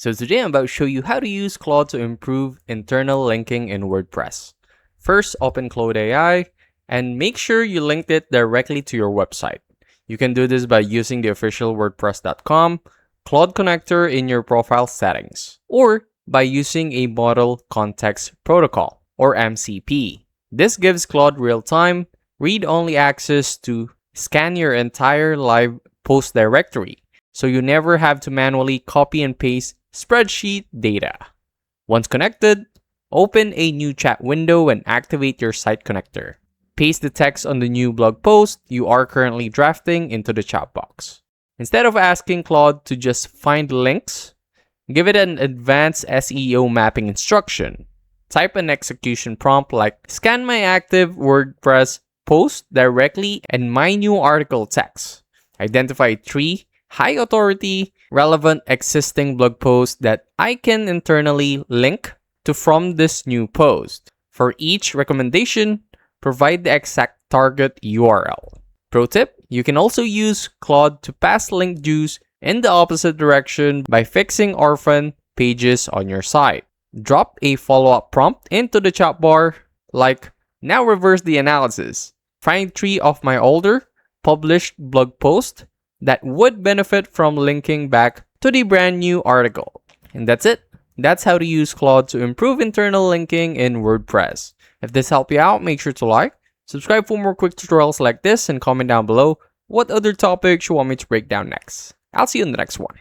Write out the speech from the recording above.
So today I'm about to show you how to use Claude to improve internal linking in WordPress. First, open Claude AI and make sure you linked it directly to your website. You can do this by using the official WordPress.com Claude connector in your profile settings, or by using a Model Context Protocol, or MCP. This gives Claude real-time, read-only access to scan your entire live post directory, so you never have to manually copy and paste spreadsheet data. Once connected, open a new chat window and activate your site connector. Paste the text on the new blog post you are currently drafting into the chat box. Instead of asking Claude to just find links, give it an advanced SEO mapping instruction. Type an execution prompt like scan my active WordPress post directly and my new article text. Identify 3 high authority, relevant existing blog posts that I can internally link to from this new post. For each recommendation, provide the exact target URL. Pro tip, you can also use Claude to pass link juice in the opposite direction by fixing orphan pages on your site. Drop a follow-up prompt into the chat bar like, now reverse the analysis. Find 3 of my older, published blog posts that would benefit from linking back to the brand new article. And that's it. That's how to use Claude to improve internal linking in WordPress. If this helped you out, make sure to like, subscribe for more quick tutorials like this, and comment down below what other topics you want me to break down next. I'll see you in the next one.